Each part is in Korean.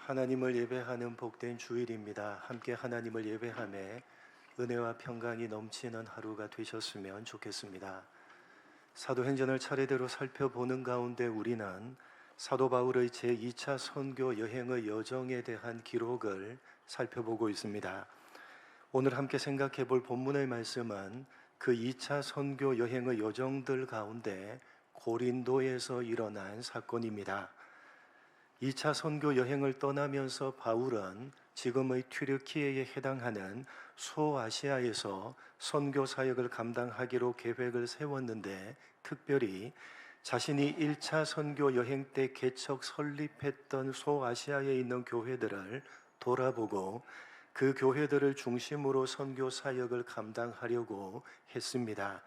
하나님을 예배하는 복된 주일입니다. 함께 하나님을 예배함에 은혜와 평강이 넘치는 하루가 되셨으면 좋겠습니다. 사도행전을 차례대로 살펴보는 가운데 우리는 사도 바울의 제2차 선교 여행의 여정에 대한 기록을 살펴보고 있습니다. 오늘 함께 생각해 볼 본문의 말씀은 그 2차 선교 여행의 여정들 가운데 고린도에서 일어난 사건입니다. 2차 선교 여행을 떠나면서 바울은 지금의 튀르키예에 해당하는 소아시아에서 선교 사역을 감당하기로 계획을 세웠는데, 특별히 자신이 1차 선교 여행 때 개척 설립했던 소아시아에 있는 교회들을 돌아보고 그 교회들을 중심으로 선교 사역을 감당하려고 했습니다.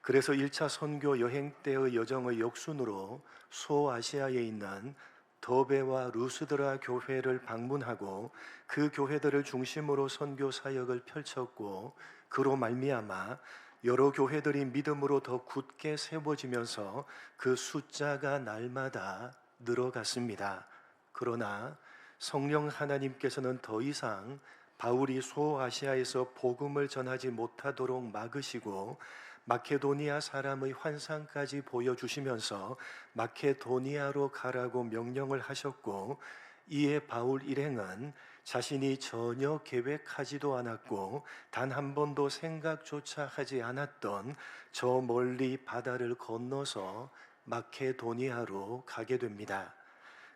그래서 1차 선교 여행 때의 여정의 역순으로 소아시아에 있는 더베와 루스드라 교회를 방문하고 그 교회들을 중심으로 선교 사역을 펼쳤고, 그로 말미암아 여러 교회들이 믿음으로 더 굳게 세워지면서 그 숫자가 날마다 늘어갔습니다. 그러나 성령 하나님께서는 더 이상 바울이 소아시아에서 복음을 전하지 못하도록 막으시고 마케도니아 사람의 환상까지 보여주시면서 마케도니아로 가라고 명령을 하셨고, 이에 바울 일행은 자신이 전혀 계획하지도 않았고 단 한 번도 생각조차 하지 않았던 저 멀리 바다를 건너서 마케도니아로 가게 됩니다.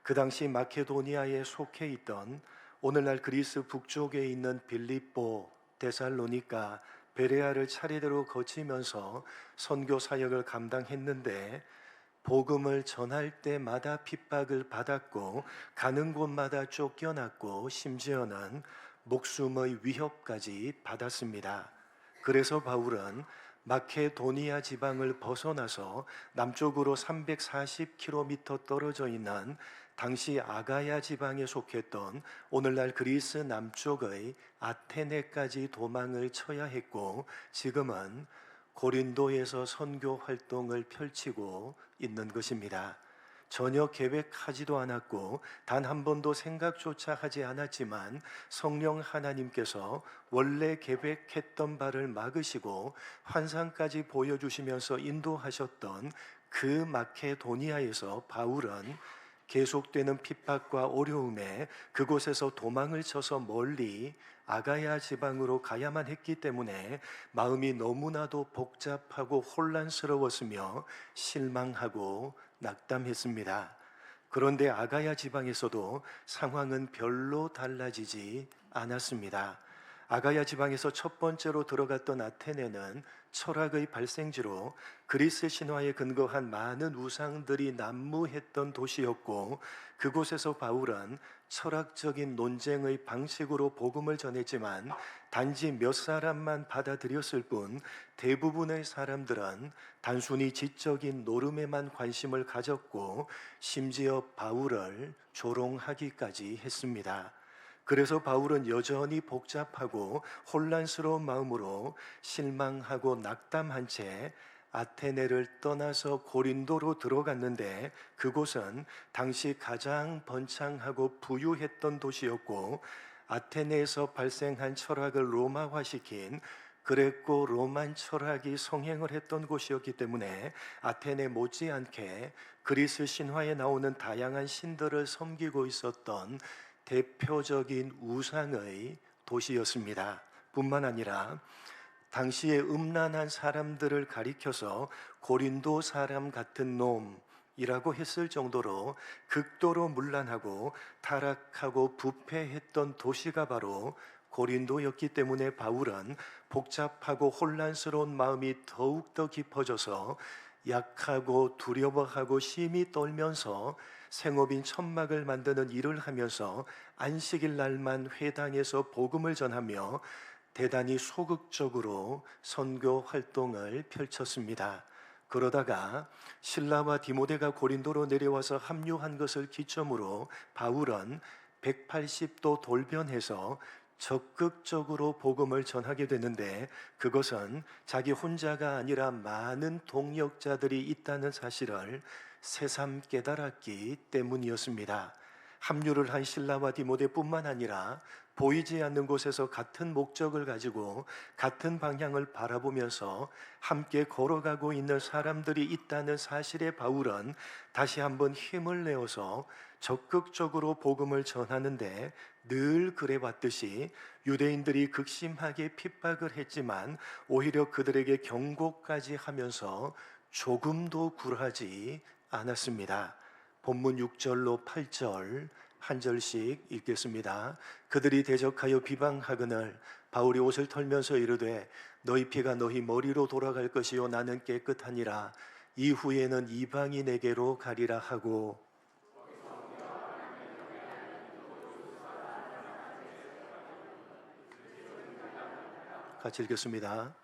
그 당시 마케도니아에 속해 있던 오늘날 그리스 북쪽에 있는 빌립보, 데살로니가, 베레아를 차례대로 거치면서 선교 사역을 감당했는데, 복음을 전할 때마다 핍박을 받았고 가는 곳마다 쫓겨났고 심지어는 목숨의 위협까지 받았습니다. 그래서 바울은 마케도니아 지방을 벗어나서 남쪽으로 340km 떨어져 있는 당시 아가야 지방에 속했던 오늘날 그리스 남쪽의 아테네까지 도망을 쳐야 했고, 지금은 고린도에서 선교 활동을 펼치고 있는 것입니다. 전혀 계획하지도 않았고 단 한 번도 생각조차 하지 않았지만 성령 하나님께서 원래 계획했던 바를 막으시고 환상까지 보여주시면서 인도하셨던 그 마케도니아에서 바울은 계속되는 핍박과 어려움에 그곳에서 도망을 쳐서 멀리 아가야 지방으로 가야만 했기 때문에 마음이 너무나도 복잡하고 혼란스러웠으며 실망하고 낙담했습니다. 그런데 아가야 지방에서도 상황은 별로 달라지지 않았습니다. 아가야 지방에서 첫 번째로 들어갔던 아테네는 철학의 발생지로 그리스 신화에 근거한 많은 우상들이 난무했던 도시였고, 그곳에서 바울은 철학적인 논쟁의 방식으로 복음을 전했지만 단지 몇 사람만 받아들였을 뿐 대부분의 사람들은 단순히 지적인 노름에만 관심을 가졌고 심지어 바울을 조롱하기까지 했습니다. 그래서 바울은 여전히 복잡하고 혼란스러운 마음으로 실망하고 낙담한 채 아테네를 떠나서 고린도로 들어갔는데, 그곳은 당시 가장 번창하고 부유했던 도시였고 아테네에서 발생한 철학을 로마화시킨 그레코 로만 철학이 성행을 했던 곳이었기 때문에 아테네 못지않게 그리스 신화에 나오는 다양한 신들을 섬기고 있었던 대표적인 우상의 도시였습니다. 뿐만 아니라 당시에 음란한 사람들을 가리켜서 고린도 사람 같은 놈이라고 했을 정도로 극도로 문란하고 타락하고 부패했던 도시가 바로 고린도였기 때문에 바울은 복잡하고 혼란스러운 마음이 더욱더 깊어져서 약하고 두려워하고 심히 떨면서 생업인 천막을 만드는 일을 하면서 안식일 날만 회당에서 복음을 전하며 대단히 소극적으로 선교 활동을 펼쳤습니다. 그러다가 실라와 디모데가 고린도로 내려와서 합류한 것을 기점으로 바울은 180도 돌변해서 적극적으로 복음을 전하게 되는데, 그것은 자기 혼자가 아니라 많은 동역자들이 있다는 사실을 새삼 깨달았기 때문이었습니다. 합류를 한 실라와 디모데뿐만 아니라 보이지 않는 곳에서 같은 목적을 가지고 같은 방향을 바라보면서 함께 걸어가고 있는 사람들이 있다는 사실에 바울은 다시 한번 힘을 내어서 적극적으로 복음을 전하는데, 늘 그래왔듯이 유대인들이 극심하게 핍박을 했지만 오히려 그들에게 경고까지 하면서 조금도 굴하지 않았습니다. 본문 6절로 8절 한 절씩 읽겠습니다. 그들이 대적하여 비방하거늘 바울이 옷을 털면서 이르되 너희 피가 너희 머리로 돌아갈 것이요 나는 깨끗하니라. 이후에는 이방인에게로 가리라 하고. 같이 읽겠습니다.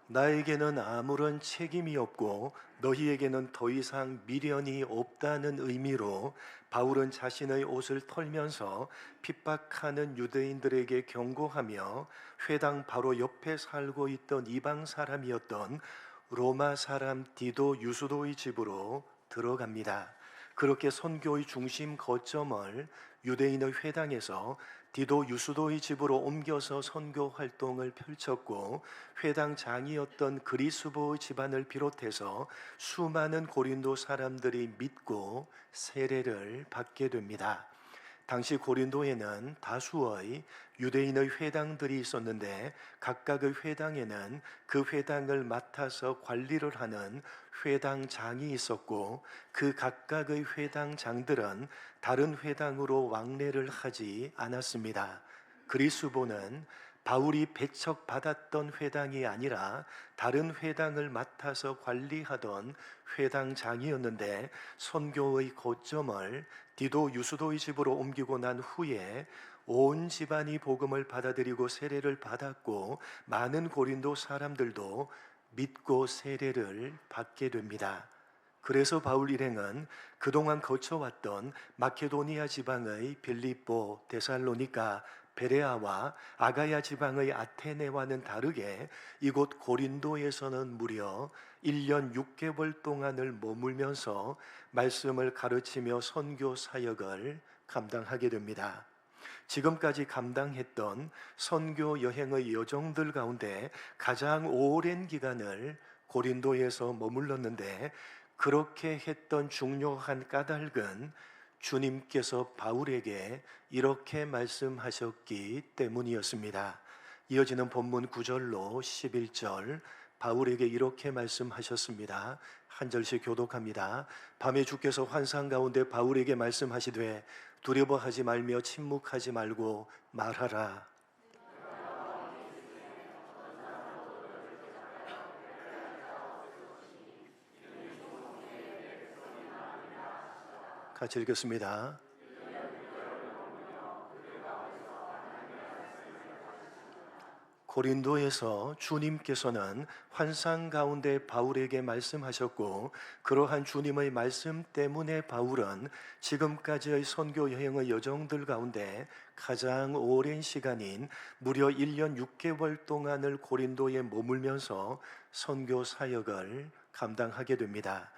나에게는 아무런 책임이 없고 너희에게는 더 이상 미련이 없다는 의미로 바울은 자신의 옷을 털면서 핍박하는 유대인들에게 경고하며 회당 바로 옆에 살고 있던 이방 사람이었던 로마 사람 디도 유수도의 집으로 들어갑니다. 그렇게 선교의 중심 거점을 유대인의 회당에서 디도 유수도의 집으로 옮겨서 선교 활동을 펼쳤고, 회당장이었던 그리스보 집안을 비롯해서 수많은 고린도 사람들이 믿고 세례를 받게 됩니다. 당시 고린도에는 다수의 유대인의 회당들이 있었는데, 각각의 회당에는 그 회당을 맡아서 관리를 하는 회당장이 있었고, 그 각각의 회당장들은 다른 회당으로 왕래를 하지 않았습니다. 그리스보는 바울이 배척받았던 회당이 아니라 다른 회당을 맡아서 관리하던 회당장이었는데, 선교의 거점을 디도 유수도의 집으로 옮기고 난 후에 온 집안이 복음을 받아들이고 세례를 받았고, 많은 고린도 사람들도 믿고 세례를 받게 됩니다. 그래서 바울 일행은 그동안 거쳐왔던 마케도니아 지방의 빌립보, 데살로니가, 베레아와 아가야 지방의 아테네와는 다르게 이곳 고린도에서는 무려 1년 6개월 동안을 머물면서 말씀을 가르치며 선교 사역을 감당하게 됩니다. 지금까지 감당했던 선교 여행의 여정들 가운데 가장 오랜 기간을 고린도에서 머물렀는데, 그렇게 했던 중요한 까닭은 주님께서 바울에게 이렇게 말씀하셨기 때문이었습니다. 이어지는 본문 9절로 11절, 바울에게 이렇게 말씀하셨습니다. 한 절씩 교독합니다. 밤에 주께서 환상 가운데 바울에게 말씀하시되 두려워하지 말며 침묵하지 말고 말하라. 같이 읽겠습니다. 고린도에서 주님께서는 환상 가운데 바울에게 말씀하셨고, 그러한 주님의 말씀 때문에 바울은 지금까지의 선교 여행의 여정들 가운데 가장 오랜 시간인 무려 1년 6개월 동안을 고린도에 머물면서 선교 사역을 감당하게 됩니다.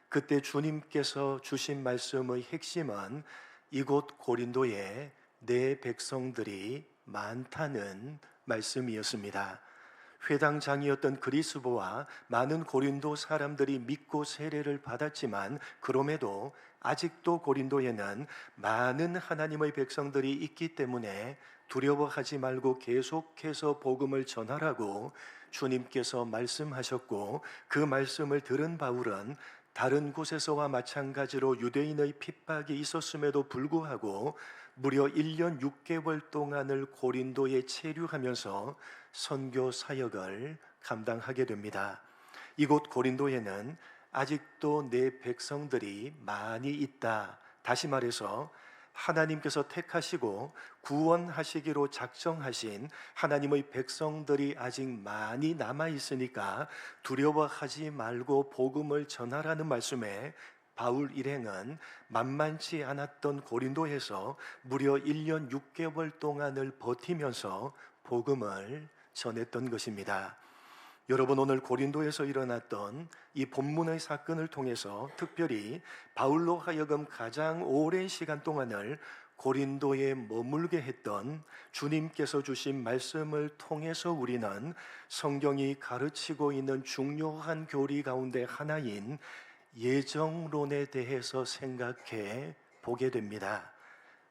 그때 주님께서 주신 말씀의 핵심은 이곳 고린도에 내 백성들이 많다는 말씀이었습니다. 회당장이었던 그리스보와 많은 고린도 사람들이 믿고 세례를 받았지만, 그럼에도 아직도 고린도에는 많은 하나님의 백성들이 있기 때문에 두려워하지 말고 계속해서 복음을 전하라고 주님께서 말씀하셨고, 그 말씀을 들은 바울은 다른 곳에서와 마찬가지로 유대인의 핍박이 있었음에도 불구하고 무려 1년 6개월 동안을 고린도에 체류하면서 선교 사역을 감당하게 됩니다. 이곳 고린도에는 아직도 내 백성들이 많이 있다. 다시 말해서 하나님께서 택하시고 구원하시기로 작정하신 하나님의 백성들이 아직 많이 남아 있으니까 두려워하지 말고 복음을 전하라는 말씀에 바울 일행은 만만치 않았던 고린도에서 무려 1년 6개월 동안을 버티면서 복음을 전했던 것입니다. 여러분, 오늘 고린도에서 일어났던 이 본문의 사건을 통해서 특별히 바울로 하여금 가장 오랜 시간 동안을 고린도에 머물게 했던 주님께서 주신 말씀을 통해서 우리는 성경이 가르치고 있는 중요한 교리 가운데 하나인 예정론에 대해서 생각해 보게 됩니다.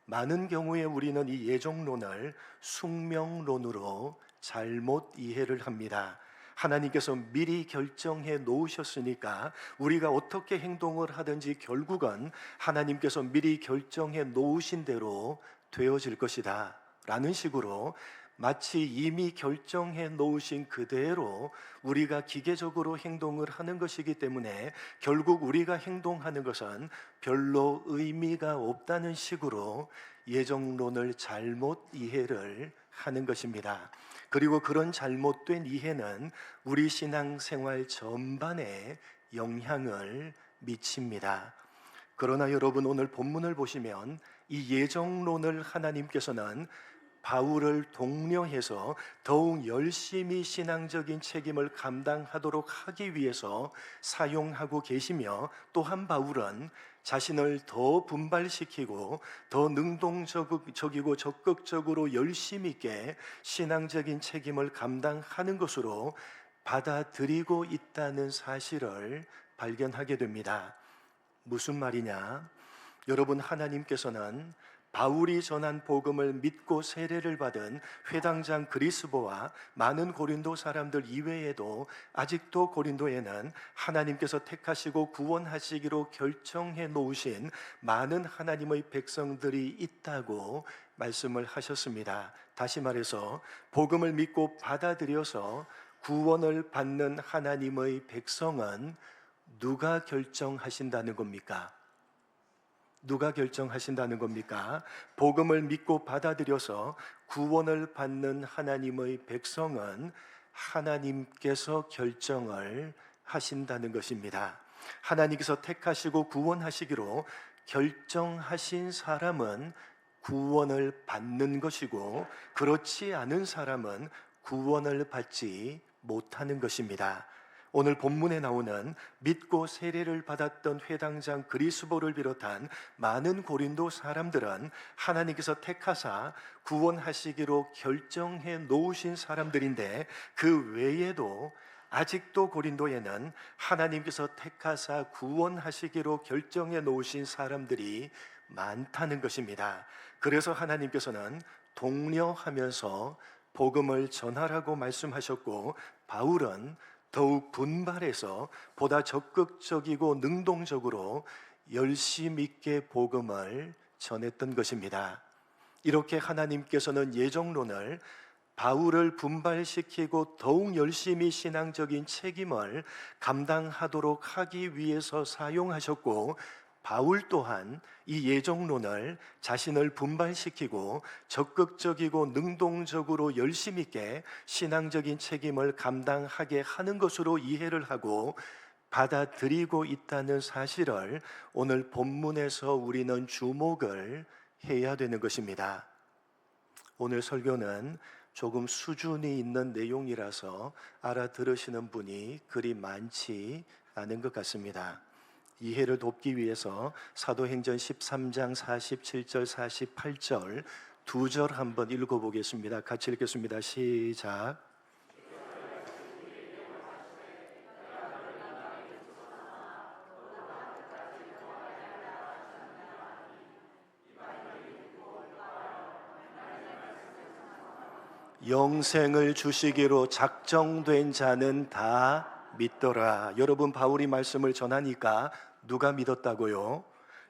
많은 경우에 우리는 이 예정론을 숙명론으로 잘못 이해를 합니다. 하나님께서 미리 결정해 놓으셨으니까 우리가 어떻게 행동을 하든지 결국은 하나님께서 미리 결정해 놓으신 대로 되어질 것이다 라는 식으로 마치 이미 결정해 놓으신 그대로 우리가 기계적으로 행동을 하는 것이기 때문에 결국 우리가 행동하는 것은 별로 의미가 없다는 식으로 예정론을 잘못 이해를 하는 것입니다. 그리고 그런 잘못된 이해는 우리 신앙생활 전반에 영향을 미칩니다. 그러나 여러분, 오늘 본문을 보시면 이 예정론을 하나님께서는 바울을 독려해서 더욱 열심히 신앙적인 책임을 감당하도록 하기 위해서 사용하고 계시며, 또한 바울은 자신을 더 분발시키고 더 능동적이고 적극적으로 열심 있게 신앙적인 책임을 감당하는 것으로 받아들이고 있다는 사실을 발견하게 됩니다. 무슨 말이냐? 여러분, 하나님께서는 바울이 전한 복음을 믿고 세례를 받은 회당장 그리스보와 많은 고린도 사람들 이외에도 아직도 고린도에는 하나님께서 택하시고 구원하시기로 결정해 놓으신 많은 하나님의 백성들이 있다고 말씀을 하셨습니다. 다시 말해서 복음을 믿고 받아들여서 구원을 받는 하나님의 백성은 누가 결정하신다는 겁니까? 누가 결정하신다는 겁니까? 복음을 믿고 받아들여서 구원을 받는 하나님의 백성은 하나님께서 결정을 하신다는 것입니다. 하나님께서 택하시고 구원하시기로 결정하신 사람은 구원을 받는 것이고, 그렇지 않은 사람은 구원을 받지 못하는 것입니다. 오늘 본문에 나오는 믿고 세례를 받았던 회당장 그리스보를 비롯한 많은 고린도 사람들은 하나님께서 택하사 구원하시기로 결정해 놓으신 사람들인데, 그 외에도 아직도 고린도에는 하나님께서 택하사 구원하시기로 결정해 놓으신 사람들이 많다는 것입니다. 그래서 하나님께서는 독려하면서 복음을 전하라고 말씀하셨고, 바울은 더욱 분발해서 보다 적극적이고 능동적으로 열심 있게 복음을 전했던 것입니다. 이렇게 하나님께서는 예정론을 바울을 분발시키고 더욱 열심히 신앙적인 책임을 감당하도록 하기 위해서 사용하셨고, 바울 또한 이 예정론을 자신을 분발시키고 적극적이고 능동적으로 열심 있게 신앙적인 책임을 감당하게 하는 것으로 이해를 하고 받아들이고 있다는 사실을 오늘 본문에서 우리는 주목을 해야 되는 것입니다. 오늘 설교는 조금 수준이 있는 내용이라서 알아들으시는 분이 그리 많지 않은 것 같습니다. 이해를 돕기 위해서 사도행전 13장 47절 48절 두 절 한번 읽어보겠습니다. 같이 읽겠습니다. 시작. 영생을 주시기로 작정된 자는 다 믿더라. 여러분, 바울이 말씀을 전하니까 누가 믿었다고요?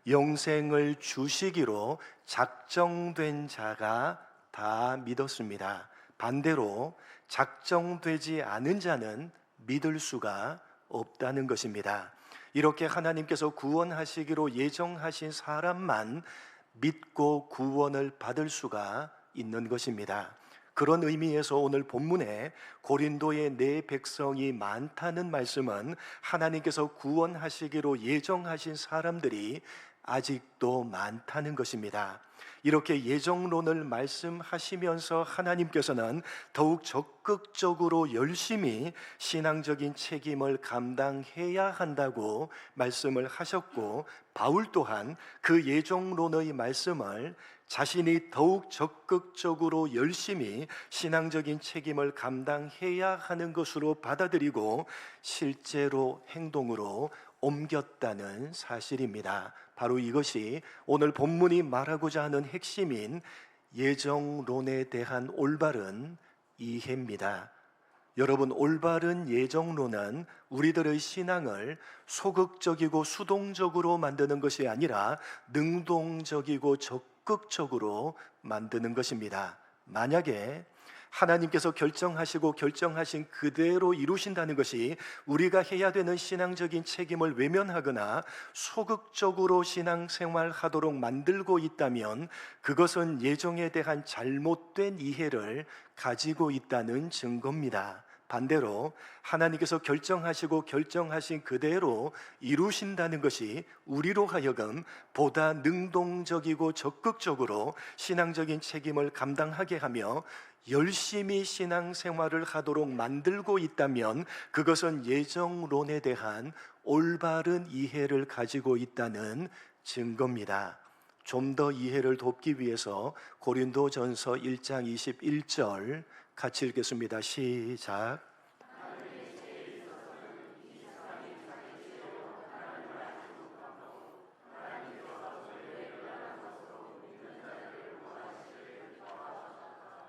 영생을 주시기로 작정된 자가 다 믿었습니다. 반대로 작정되지 않은 자는 믿을 수가 없다는 것입니다. 이렇게 하나님께서 구원하시기로 예정하신 사람만 믿고 구원을 받을 수가 있는 것입니다. 그런 의미에서 오늘 본문에 고린도의 내 백성이 많다는 말씀은 하나님께서 구원하시기로 예정하신 사람들이 아직도 많다는 것입니다. 이렇게 예정론을 말씀하시면서 하나님께서는 더욱 적극적으로 열심히 신앙적인 책임을 감당해야 한다고 말씀을 하셨고, 바울 또한 그 예정론의 말씀을 자신이 더욱 적극적으로 열심히 신앙적인 책임을 감당해야 하는 것으로 받아들이고 실제로 행동으로 옮겼다는 사실입니다. 바로 이것이 오늘 본문이 말하고자 하는 핵심인 예정론에 대한 올바른 이해입니다. 여러분, 올바른 예정론은 우리들의 신앙을 소극적이고 수동적으로 만드는 것이 아니라 능동적이고 적극적으로 만드는 것입니다. 만약에 하나님께서 결정하시고 결정하신 그대로 이루신다는 것이 우리가 해야 되는 신앙적인 책임을 외면하거나 소극적으로 신앙생활하도록 만들고 있다면 그것은 예정에 대한 잘못된 이해를 가지고 있다는 증거입니다. 반대로 하나님께서 결정하시고 결정하신 그대로 이루신다는 것이 우리로 하여금 보다 능동적이고 적극적으로 신앙적인 책임을 감당하게 하며 열심히 신앙생활을 하도록 만들고 있다면 그것은 예정론에 대한 올바른 이해를 가지고 있다는 증거입니다. 좀 더 이해를 돕기 위해서 고린도전서 1장 21절 같이 읽겠습니다. 시작.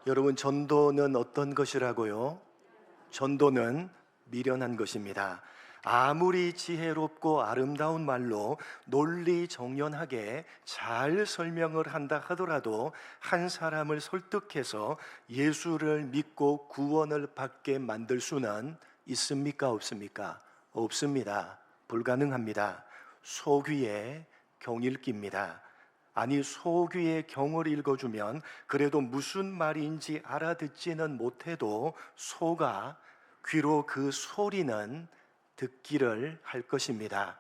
여러분, 전도는 어떤 것이라고요? 전도는 미련한 것입니다. 아무리 지혜롭고 아름다운 말로 논리정연하게 잘 설명을 한다 하더라도 한 사람을 설득해서 예수를 믿고 구원을 받게 만들 수는 있습니까? 없습니까? 없습니다. 불가능합니다. 소귀의 경읽기입니다. 아니, 소귀의 경을 읽어주면 그래도 무슨 말인지 알아듣지는 못해도 소가 귀로 그 소리는 듣기를 할 것입니다.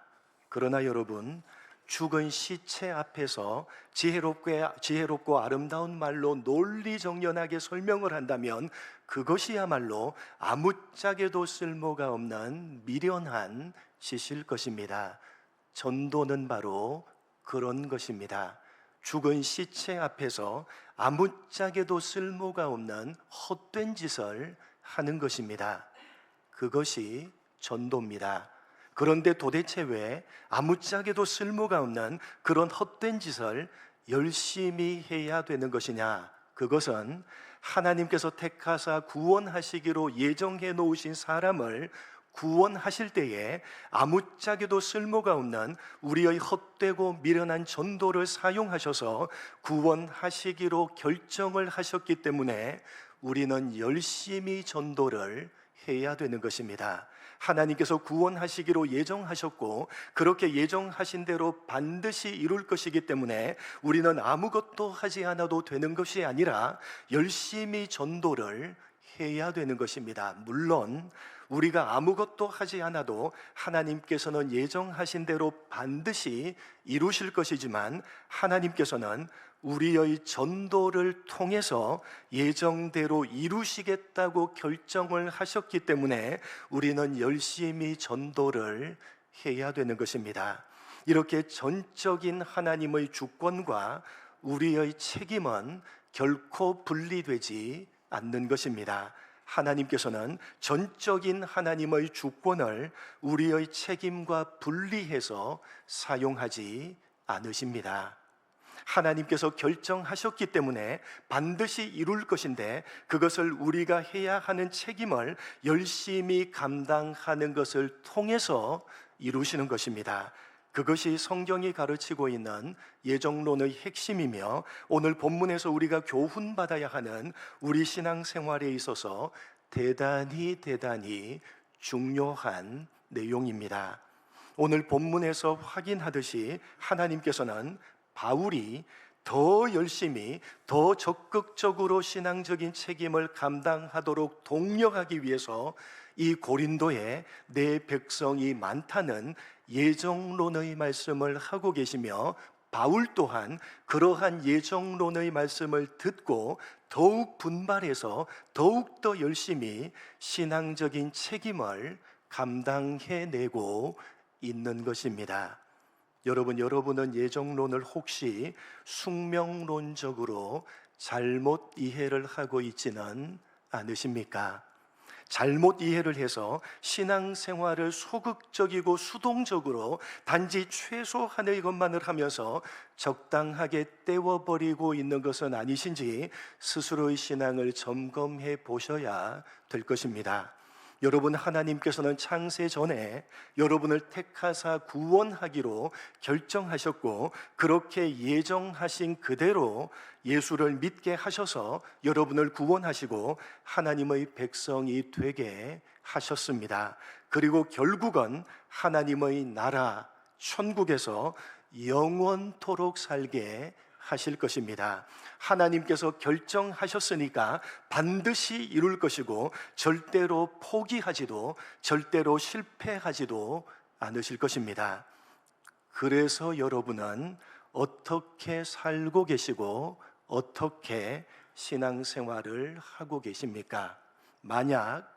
그러나 여러분, 죽은 시체 앞에서 지혜롭고 아름다운 말로 논리정연하게 설명을 한다면 그것이야말로 아무짝에도 쓸모가 없는 미련한 짓일 것입니다. 전도는 바로 그런 것입니다. 죽은 시체 앞에서 아무짝에도 쓸모가 없는 헛된 짓을 하는 것입니다. 그것이 전도입니다. 그런데 도대체 왜 아무짝에도 쓸모가 없는 그런 헛된 짓을 열심히 해야 되는 것이냐? 그것은 하나님께서 택하사 구원하시기로 예정해 놓으신 사람을 구원하실 때에 아무짝에도 쓸모가 없는 우리의 헛되고 미련한 전도를 사용하셔서 구원하시기로 결정을 하셨기 때문에 우리는 열심히 전도를 해야 되는 것입니다. 하나님께서 구원하시기로 예정하셨고 그렇게 예정하신 대로 반드시 이룰 것이기 때문에 우리는 아무것도 하지 않아도 되는 것이 아니라 열심히 전도를 해야 되는 것입니다. 물론 우리가 아무것도 하지 않아도 하나님께서는 예정하신 대로 반드시 이루실 것이지만 하나님께서는 우리의 전도를 통해서 예정대로 이루시겠다고 결정을 하셨기 때문에 우리는 열심히 전도를 해야 되는 것입니다. 이렇게 전적인 하나님의 주권과 우리의 책임은 결코 분리되지 않는 것입니다. 하나님께서는 전적인 하나님의 주권을 우리의 책임과 분리해서 사용하지 않으십니다. 하나님께서 결정하셨기 때문에 반드시 이룰 것인데 그것을 우리가 해야 하는 책임을 열심히 감당하는 것을 통해서 이루시는 것입니다. 그것이 성경이 가르치고 있는 예정론의 핵심이며 오늘 본문에서 우리가 교훈받아야 하는 우리 신앙생활에 있어서 대단히 중요한 내용입니다. 오늘 본문에서 확인하듯이 하나님께서는 바울이 더 열심히 더 적극적으로 신앙적인 책임을 감당하도록 독려하기 위해서 이 고린도에 내 백성이 많다는 예정론의 말씀을 하고 계시며 바울 또한 그러한 예정론의 말씀을 듣고 더욱 분발해서 더욱더 열심히 신앙적인 책임을 감당해내고 있는 것입니다. 여러분은 예정론을 혹시 숙명론적으로 잘못 이해를 하고 있지는 않으십니까? 잘못 이해를 해서 신앙생활을 소극적이고 수동적으로 단지 최소한의 것만을 하면서 적당하게 때워버리고 있는 것은 아니신지 스스로의 신앙을 점검해 보셔야 될 것입니다. 여러분, 하나님께서는 창세 전에 여러분을 택하사 구원하기로 결정하셨고, 그렇게 예정하신 그대로 예수를 믿게 하셔서 여러분을 구원하시고 하나님의 백성이 되게 하셨습니다. 그리고 결국은 하나님의 나라 천국에서 영원토록 살게 하실 것입니다. 하나님께서 결정하셨으니까 반드시 이룰 것이고 절대로 포기하지도 절대로 실패하지도 않으실 것입니다. 그래서 여러분은 어떻게 살고 계시고 어떻게 신앙생활을 하고 계십니까? 만약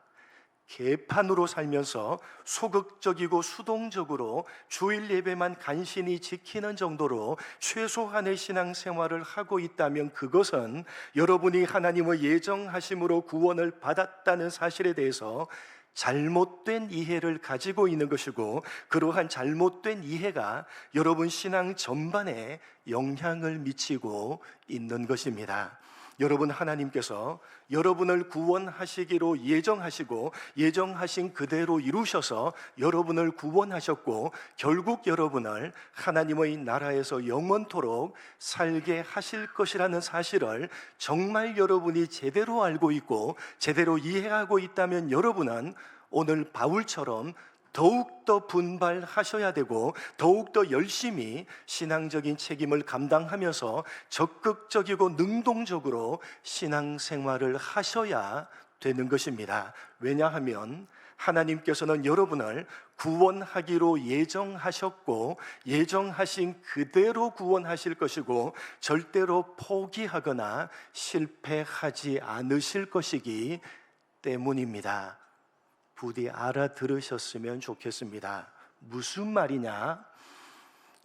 개판으로 살면서 소극적이고 수동적으로 주일 예배만 간신히 지키는 정도로 최소한의 신앙생활을 하고 있다면 그것은 여러분이 하나님의 예정하심으로 구원을 받았다는 사실에 대해서 잘못된 이해를 가지고 있는 것이고, 그러한 잘못된 이해가 여러분 신앙 전반에 영향을 미치고 있는 것입니다. 여러분, 하나님께서 여러분을 구원하시기로 예정하시고 예정하신 그대로 이루셔서 여러분을 구원하셨고, 결국 여러분을 하나님의 나라에서 영원토록 살게 하실 것이라는 사실을 정말 여러분이 제대로 알고 있고 제대로 이해하고 있다면 여러분은 오늘 바울처럼 더욱더 분발하셔야 되고 더욱더 열심히 신앙적인 책임을 감당하면서 적극적이고 능동적으로 신앙생활을 하셔야 되는 것입니다. 왜냐하면 하나님께서는 여러분을 구원하기로 예정하셨고 예정하신 그대로 구원하실 것이고 절대로 포기하거나 실패하지 않으실 것이기 때문입니다. 부디 알아들으셨으면 좋겠습니다. 무슨 말이냐?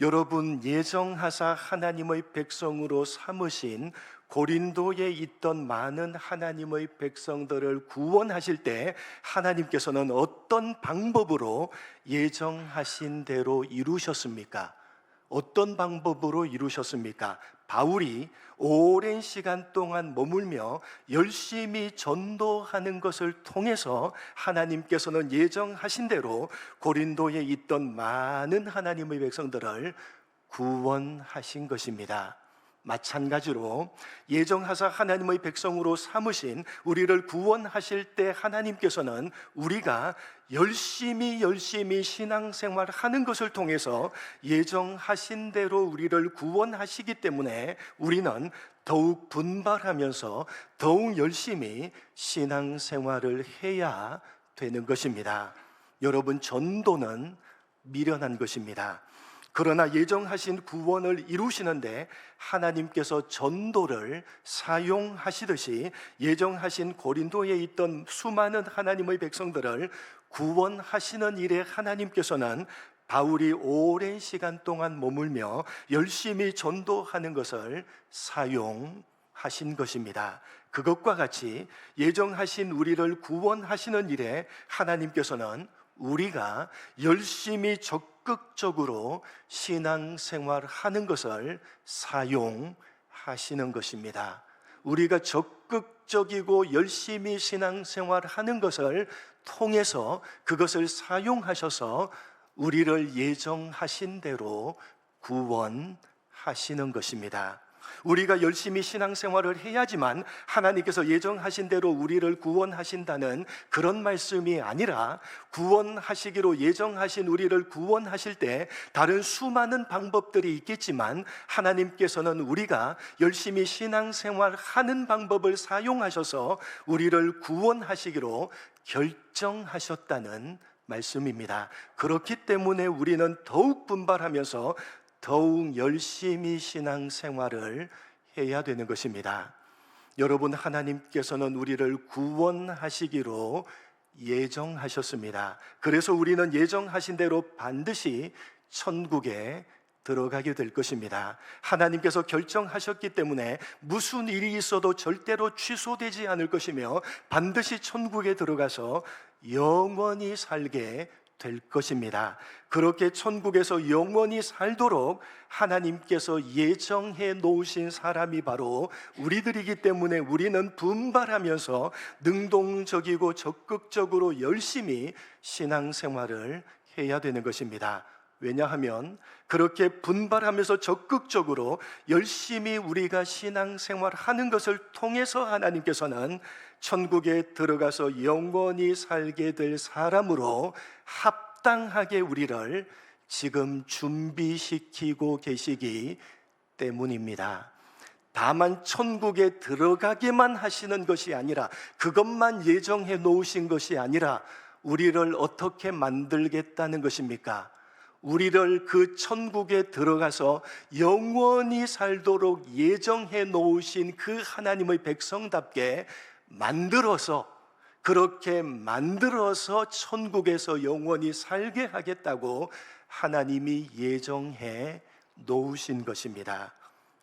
여러분, 예정하사 하나님의 백성으로 삼으신 고린도에 있던 많은 하나님의 백성들을 구원하실 때 하나님께서는 어떤 방법으로 예정하신 대로 이루셨습니까? 어떤 방법으로 이루셨습니까? 바울이 오랜 시간 동안 머물며 열심히 전도하는 것을 통해서 하나님께서는 예정하신 대로 고린도에 있던 많은 하나님의 백성들을 구원하신 것입니다. 마찬가지로 예정하사 하나님의 백성으로 삼으신 우리를 구원하실 때 하나님께서는 우리가 열심히 신앙생활 하는 것을 통해서 예정하신 대로 우리를 구원하시기 때문에 우리는 더욱 분발하면서 더욱 열심히 신앙생활을 해야 되는 것입니다. 여러분, 전도는 미련한 것입니다. 그러나 예정하신 구원을 이루시는데 하나님께서 전도를 사용하시듯이 예정하신 고린도에 있던 수많은 하나님의 백성들을 구원하시는 일에 하나님께서는 바울이 오랜 시간 동안 머물며 열심히 전도하는 것을 사용하신 것입니다. 그것과 같이 예정하신 우리를 구원하시는 일에 하나님께서는 우리가 열심히 적극적으로 신앙생활 하는 것을 사용하시는 것입니다. 우리가 적극적이고 열심히 신앙생활 하는 것을 통해서 그것을 사용하셔서 우리를 예정하신 대로 구원하시는 것입니다. 우리가 열심히 신앙생활을 해야지만 하나님께서 예정하신 대로 우리를 구원하신다는 그런 말씀이 아니라, 구원하시기로 예정하신 우리를 구원하실 때 다른 수많은 방법들이 있겠지만 하나님께서는 우리가 열심히 신앙생활 하는 방법을 사용하셔서 우리를 구원하시기로 결정하셨다는 말씀입니다. 그렇기 때문에 우리는 더욱 분발하면서 더욱 열심히 신앙생활을 해야 되는 것입니다. 여러분, 하나님께서는 우리를 구원하시기로 예정하셨습니다. 그래서 우리는 예정하신 대로 반드시 천국에 들어가게 될 것입니다. 하나님께서 결정하셨기 때문에 무슨 일이 있어도 절대로 취소되지 않을 것이며 반드시 천국에 들어가서 영원히 살게 될 것입니다. 그렇게 천국에서 영원히 살도록 하나님께서 예정해 놓으신 사람이 바로 우리들이기 때문에 우리는 분발하면서 능동적이고 적극적으로 열심히 신앙생활을 해야 되는 것입니다. 왜냐하면 그렇게 분발하면서 적극적으로 열심히 우리가 신앙생활하는 것을 통해서 하나님께서는 천국에 들어가서 영원히 살게 될 사람으로 합당하게 우리를 지금 준비시키고 계시기 때문입니다. 다만 천국에 들어가게만 하시는 것이 아니라, 그것만 예정해 놓으신 것이 아니라 우리를 어떻게 만들겠다는 것입니까? 우리를 그 천국에 들어가서 영원히 살도록 예정해 놓으신 그 하나님의 백성답게 그렇게 만들어서 천국에서 영원히 살게 하겠다고 하나님이 예정해 놓으신 것입니다.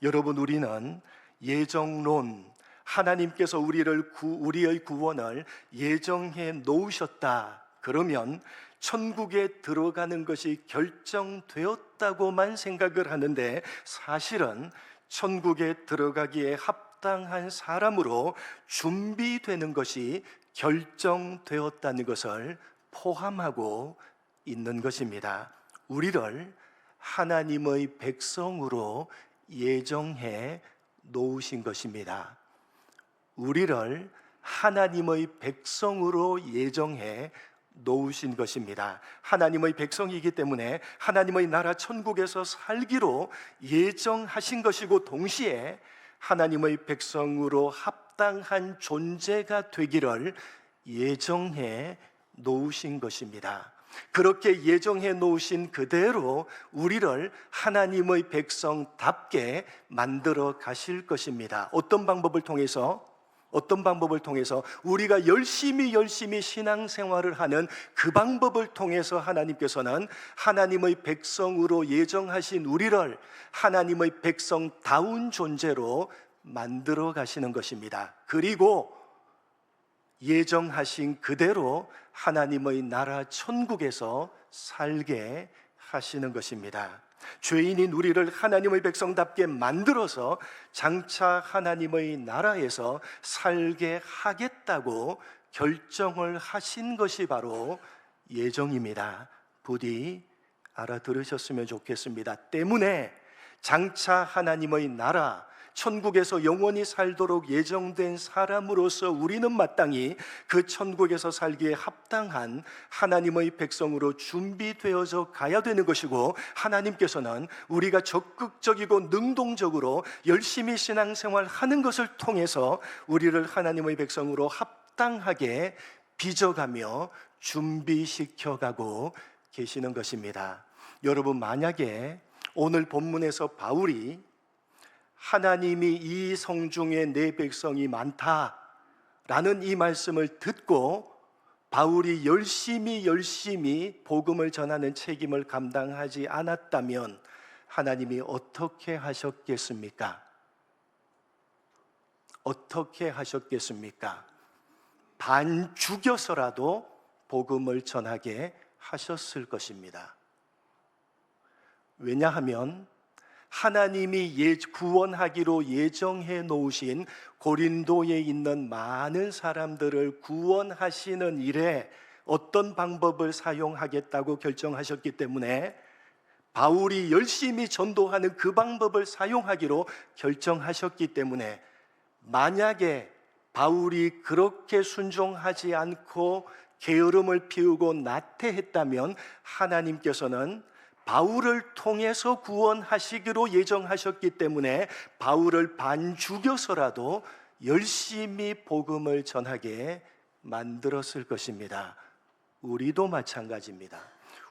여러분, 우리는 예정론, 하나님께서 우리의 구원을 예정해 놓으셨다 그러면 천국에 들어가는 것이 결정되었다고만 생각을 하는데, 사실은 천국에 들어가기에 합당한 사람으로 준비되는 것이 결정되었다는 것을 포함하고 있는 것입니다. 우리를 하나님의 백성으로 예정해 놓으신 것입니다. 우리를 하나님의 백성으로 예정해 놓으신 것입니다. 하나님의 백성이기 때문에 하나님의 나라 천국에서 살기로 예정하신 것이고, 동시에 하나님의 백성으로 합당한 존재가 되기를 예정해 놓으신 것입니다. 그렇게 예정해 놓으신 그대로 우리를 하나님의 백성답게 만들어 가실 것입니다. 어떤 방법을 통해서 우리가 열심히 신앙생활을 하는 그 방법을 통해서 하나님께서는 하나님의 백성으로 예정하신 우리를 하나님의 백성다운 존재로 만들어 가시는 것입니다. 그리고 예정하신 그대로 하나님의 나라 천국에서 살게 하시는 것입니다. 죄인인 우리를 하나님의 백성답게 만들어서 장차 하나님의 나라에서 살게 하겠다고 결정을 하신 것이 바로 예정입니다. 부디 알아들으셨으면 좋겠습니다. 때문에 장차 하나님의 나라 천국에서 영원히 살도록 예정된 사람으로서 우리는 마땅히 그 천국에서 살기에 합당한 하나님의 백성으로 준비되어져 가야 되는 것이고, 하나님께서는 우리가 적극적이고 능동적으로 열심히 신앙생활 하는 것을 통해서 우리를 하나님의 백성으로 합당하게 빚어가며 준비시켜가고 계시는 것입니다. 여러분, 만약에 오늘 본문에서 바울이 하나님이 이 성중에 내 백성이 많다라는 이 말씀을 듣고 바울이 열심히 복음을 전하는 책임을 감당하지 않았다면 하나님이 어떻게 하셨겠습니까? 반 죽여서라도 복음을 전하게 하셨을 것입니다. 왜냐하면 하나님이 구원하기로 예정해 놓으신 고린도에 있는 많은 사람들을 구원하시는 일에 어떤 방법을 사용하겠다고 결정하셨기 때문에 바울이 열심히 전도하는 그 방법을 사용하기로 결정하셨기 때문에, 만약에 바울이 그렇게 순종하지 않고 게으름을 피우고 나태했다면 하나님께서는 바울을 통해서 구원하시기로 예정하셨기 때문에 바울을 반 죽여서라도 열심히 복음을 전하게 만들었을 것입니다. 우리도 마찬가지입니다.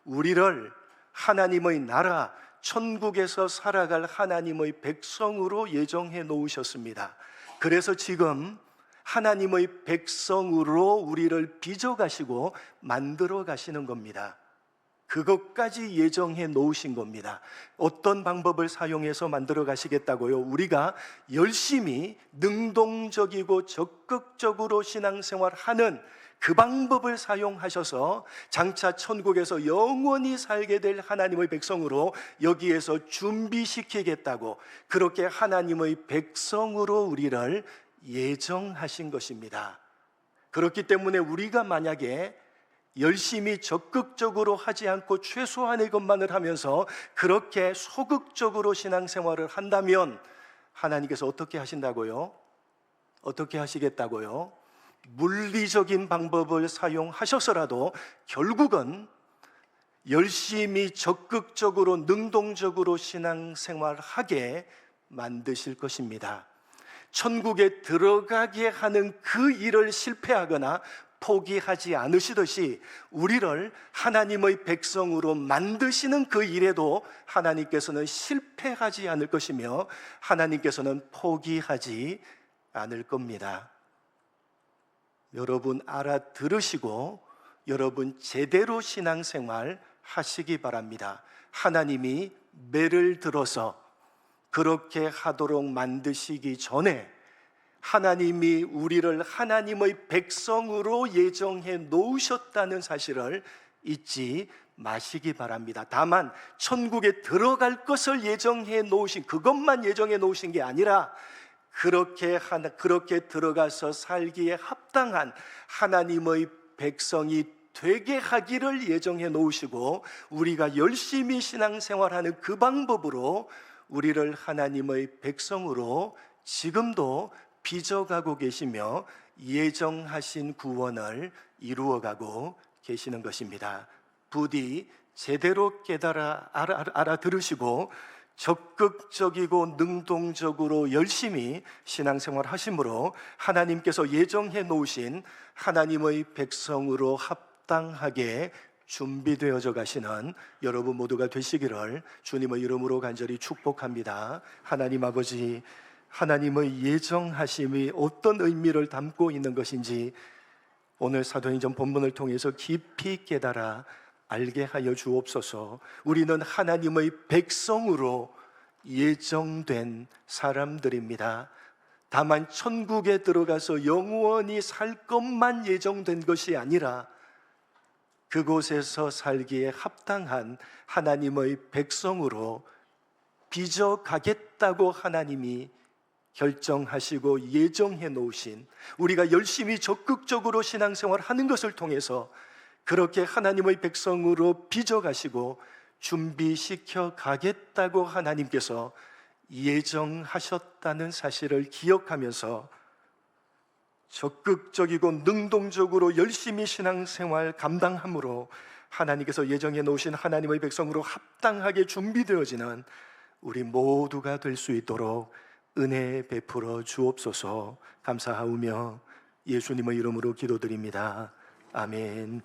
우리를 하나님의 나라 천국에서 살아갈 하나님의 백성으로 예정해 놓으셨습니다. 그래서 지금 하나님의 백성으로 우리를 빚어가시고 만들어 가시는 겁니다. 그것까지 예정해 놓으신 겁니다. 어떤 방법을 사용해서 만들어 가시겠다고요? 우리가 열심히 능동적이고 적극적으로 신앙생활하는 그 방법을 사용하셔서 장차 천국에서 영원히 살게 될 하나님의 백성으로 여기에서 준비시키겠다고, 그렇게 하나님의 백성으로 우리를 예정하신 것입니다. 그렇기 때문에 우리가 만약에 열심히 적극적으로 하지 않고 최소한의 것만을 하면서 그렇게 소극적으로 신앙생활을 한다면 하나님께서 어떻게 하신다고요? 어떻게 하시겠다고요? 물리적인 방법을 사용하셔서라도 결국은 열심히 적극적으로 능동적으로 신앙생활하게 만드실 것입니다. 천국에 들어가게 하는 그 일을 실패하거나 포기하지 않으시듯이 우리를 하나님의 백성으로 만드시는 그 일에도 하나님께서는 실패하지 않을 것이며 하나님께서는 포기하지 않을 겁니다. 여러분 알아들으시고 여러분 제대로 신앙생활 하시기 바랍니다. 하나님이 매를 들어서 그렇게 하도록 만드시기 전에 하나님이 우리를 하나님의 백성으로 예정해 놓으셨다는 사실을 잊지 마시기 바랍니다. 다만 천국에 들어갈 것을 예정해 놓으신, 그것만 예정해 놓으신 게 아니라 그렇게 들어가서 살기에 합당한 하나님의 백성이 되게 하기를 예정해 놓으시고 우리가 열심히 신앙생활하는 그 방법으로 우리를 하나님의 백성으로 지금도 빚어가고 계시며 예정하신 구원을 이루어가고 계시는 것입니다. 부디 제대로 알아들으시고 적극적이고 능동적으로 열심히 신앙생활 하심으로 하나님께서 예정해 놓으신 하나님의 백성으로 합당하게 준비되어져 가시는 여러분 모두가 되시기를 주님의 이름으로 간절히 축복합니다. 하나님 아버지, 하나님의 예정하심이 어떤 의미를 담고 있는 것인지 오늘 사도행전 본문을 통해서 깊이 깨달아 알게 하여 주옵소서. 우리는 하나님의 백성으로 예정된 사람들입니다. 다만 천국에 들어가서 영원히 살 것만 예정된 것이 아니라 그곳에서 살기에 합당한 하나님의 백성으로 빚어 가겠다고 하나님이 결정하시고 예정해 놓으신, 우리가 열심히 적극적으로 신앙생활 하는 것을 통해서 그렇게 하나님의 백성으로 빚어 가시고 준비시켜 가겠다고 하나님께서 예정하셨다는 사실을 기억하면서 적극적이고 능동적으로 열심히 신앙생활 감당함으로 하나님께서 예정해 놓으신 하나님의 백성으로 합당하게 준비되어지는 우리 모두가 될 수 있도록 은혜 베풀어 주옵소서. 감사하오며 예수님의 이름으로 기도드립니다. 아멘.